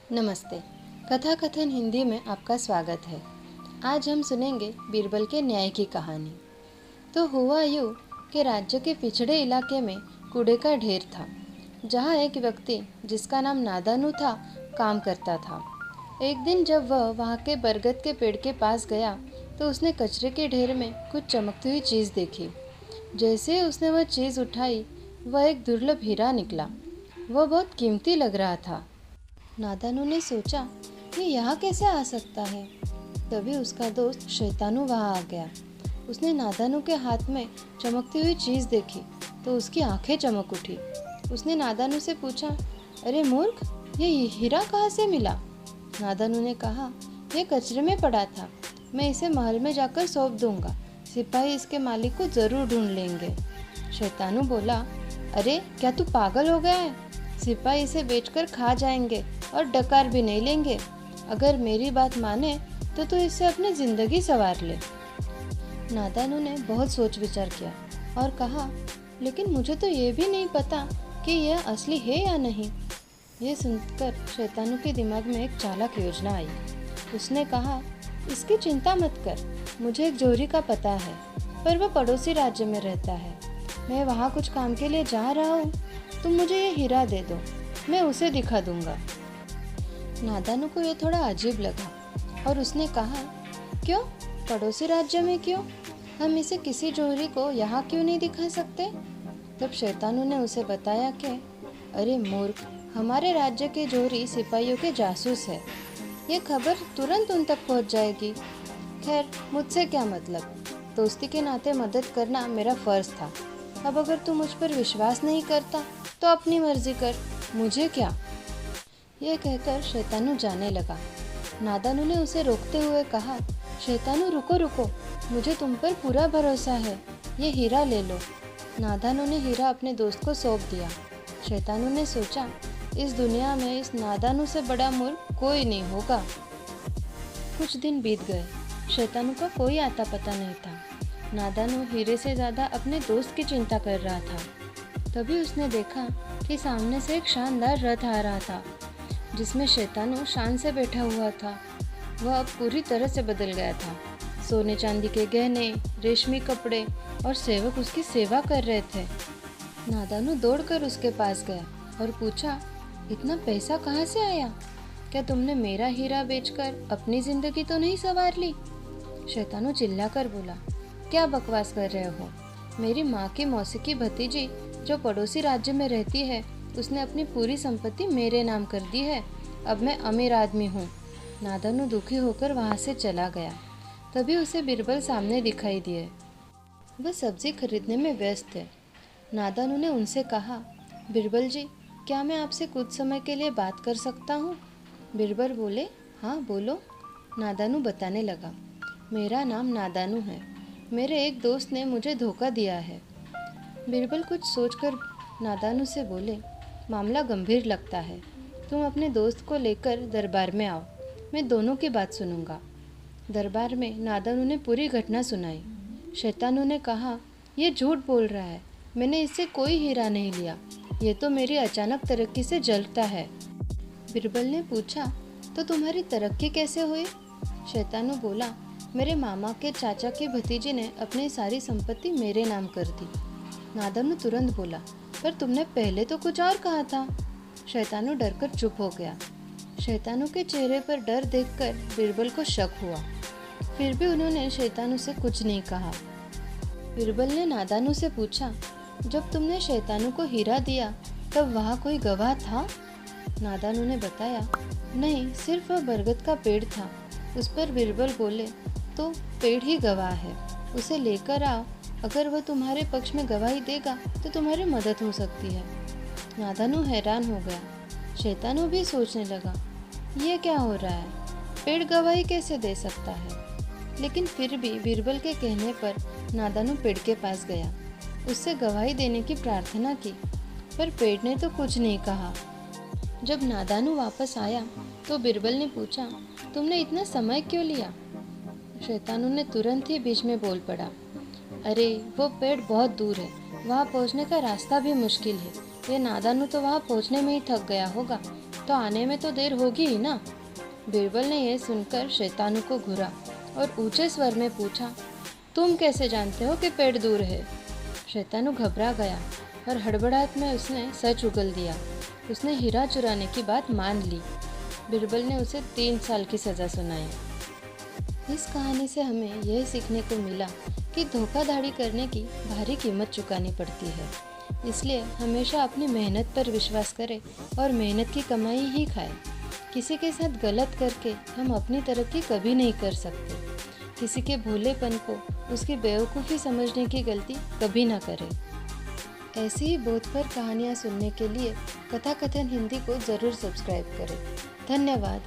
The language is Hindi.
नमस्ते। कथा कथन हिंदी में आपका स्वागत है। आज हम सुनेंगे बीरबल के न्याय की कहानी। तो हुआ यूँ कि राज्य के पिछड़े इलाके में कूड़े का ढेर था, जहाँ एक व्यक्ति जिसका नाम नादानू था काम करता था। एक दिन जब वह वहाँ के बरगद के पेड़ के पास गया तो उसने कचरे के ढेर में कुछ चमकती हुई चीज़ देखी। जैसे ही उसने वह चीज़ उठाई, वह एक दुर्लभ हीरा निकला। वह बहुत कीमती लग रहा था। नादानू ने सोचा कि यहाँ कैसे आ सकता है। तभी उसका दोस्त शैतानू वहाँ आ गया। उसने नादानू के हाथ में चमकती हुई चीज़ देखी तो उसकी आंखें चमक उठी। उसने नादानू से पूछा, अरे मूर्ख, ये हीरा कहाँ से मिला? नादानू ने कहा, यह कचरे में पड़ा था। मैं इसे महल में जाकर सौंप दूंगा। सिपाही इसके मालिक को ज़रूर ढूंढ लेंगे। शैतानू बोला, अरे क्या तू पागल हो गया है? सिपाही इसे बेचकर खा जाएंगे और डकार भी नहीं लेंगे। अगर मेरी बात माने तो तू इससे अपनी जिंदगी संवार ले। नादानू ने बहुत सोच विचार किया और कहा, लेकिन मुझे तो ये भी नहीं पता कि यह असली है या नहीं। ये सुनकर शैतानू के दिमाग में एक चालाक योजना आई। उसने कहा, इसकी चिंता मत कर, मुझे एक जोहरी का पता है, पर वह पड़ोसी राज्य में रहता है। मैं वहाँ कुछ काम के लिए जा रहा हूँ। तुम मुझे ये हीरा दे दो, मैं उसे दिखा दूंगा। नादानू को यह थोड़ा अजीब लगा और उसने कहा, क्यों? पड़ोसी राज्य में क्यों? हम इसे किसी जोहरी को यहाँ क्यों नहीं दिखा सकते? तब शैतानू ने उसे बताया कि अरे मूर्ख, हमारे राज्य के जोहरी सिपाहियों के जासूस है। ये खबर तुरंत उन तक पहुँच जाएगी। खैर, मुझसे क्या मतलब, दोस्ती के नाते मदद करना मेरा फर्ज था। अब अगर तू मुझ पर विश्वास नहीं करता तो अपनी मर्जी कर, मुझे क्या। यह कहकर शैतानू जाने लगा। नादानू ने उसे रोकते हुए कहा, शैतानू रुको रुको, मुझे तुम पर पूरा भरोसा है, ये हीरा ले लो। नादानू ने हीरा अपने दोस्त को सौंप दिया। शैतानू ने सोचा, इस दुनिया में इस नादानू से बड़ा मूर्ख कोई नहीं होगा। कुछ दिन बीत गए। शैतानू का कोई आता पता नहीं था। नादानू हीरे से ज़्यादा अपने दोस्त की चिंता कर रहा था। तभी उसने देखा कि सामने से एक शानदार रथ आ रहा था, जिसमें शैतानू शान से बैठा हुआ था। वह अब पूरी तरह से बदल गया था। सोने चांदी के गहने, रेशमी कपड़े और सेवक उसकी सेवा कर रहे थे। नादानू दौड़कर उसके पास गया और पूछा, इतना पैसा कहाँ से आया? क्या तुमने मेरा हीरा बेचकर अपनी जिंदगी तो नहीं संवार ली? शैतानू चिल्लाकर बोला, क्या बकवास कर रहे हो? मेरी माँ की मौसी की भतीजी जो पड़ोसी राज्य में रहती है, उसने अपनी पूरी संपत्ति मेरे नाम कर दी है। अब मैं अमीर आदमी हूँ। नादानू दुखी होकर वहाँ से चला गया। तभी उसे बीरबल सामने दिखाई दिए। वह सब्जी खरीदने में व्यस्त थे। नादानू ने उनसे कहा, बीरबल जी, क्या मैं आपसे कुछ समय के लिए बात कर सकता हूँ? बीरबल बोले, हाँ बोलो। नादानू बताने लगा, मेरा नाम नादानू है। मेरे एक दोस्त ने मुझे धोखा दिया है। बीरबल कुछ सोचकर नादानू से बोले, मामला गंभीर लगता है। तुम अपने दोस्त को लेकर दरबार में आओ, मैं दोनों की बात सुनूंगा। दरबार में नादानू ने पूरी घटना सुनाई। शैतानू ने कहा, यह झूठ बोल रहा है, मैंने इससे कोई हीरा नहीं लिया, ये तो मेरी अचानक तरक्की से जलता है। बीरबल ने पूछा, तो तुम्हारी तरक्की कैसे हुई? शैतानू बोला, मेरे मामा के चाचा की भतीजी ने अपनी सारी संपत्ति मेरे नाम कर दी। नादानू तुरंत बोला, पर तुमने पहले तो कुछ और कहा था। शैतानू डरकर चुप हो गया। शैतानू के चेहरे पर डर देखकर बीरबल को शक हुआ। फिर भी उन्होंने शैतानू से कुछ नहीं कहा। बीरबल ने नादानू से पूछा, जब तुमने शैतानू को हीरा दिया तब वहाँ कोई गवाह था? नादानू ने बताया, नहीं, सिर्फ वह बरगद का पेड़ था। उस पर बीरबल बोले, तो पेड़ ही गवाह है, उसे लेकर आओ। अगर वह तुम्हारे पक्ष में गवाही देगा तो तुम्हारी मदद हो सकती है। नादानू हैरान हो गया। शैतानू भी सोचने लगा, ये क्या हो रहा है, पेड़ गवाही कैसे दे सकता है? लेकिन फिर भी बीरबल के कहने पर नादानू पेड़ के पास गया, उससे गवाही देने की प्रार्थना की, पर पेड़ ने तो कुछ नहीं कहा। जब नादानू वापस आया तो बीरबल ने पूछा, तुमने इतना समय क्यों लिया? शैतानू ने तुरंत ही बीच में बोल पड़ा, अरे वो पेड़ बहुत दूर है, वहाँ पहुँचने का रास्ता भी मुश्किल है। ये नादानू तो वहाँ पहुँचने में ही थक गया होगा, तो आने में तो देर होगी ही ना। बीरबल ने यह सुनकर शैतानु को घूरा और ऊंचे स्वर में पूछा, तुम कैसे जानते हो कि पेड़ दूर है? शैतानु घबरा गया और हड़बड़ाहट में उसने सच उगल दिया। उसने हीरा चुराने की बात मान ली। बीरबल ने उसे 3 साल की सज़ा सुनाई। इस कहानी से हमें यह सीखने को मिला कि धोखाधड़ी करने की भारी कीमत चुकानी पड़ती है। इसलिए हमेशा अपनी मेहनत पर विश्वास करें और मेहनत की कमाई ही खाएं। किसी के साथ गलत करके हम अपनी तरक्की कभी नहीं कर सकते। किसी के भोलेपन को उसकी बेवकूफ़ी समझने की गलती कभी ना करें। ऐसी ही बोधकर कहानियाँ सुनने के लिए कथा कथन हिंदी को ज़रूर सब्सक्राइब करें। धन्यवाद।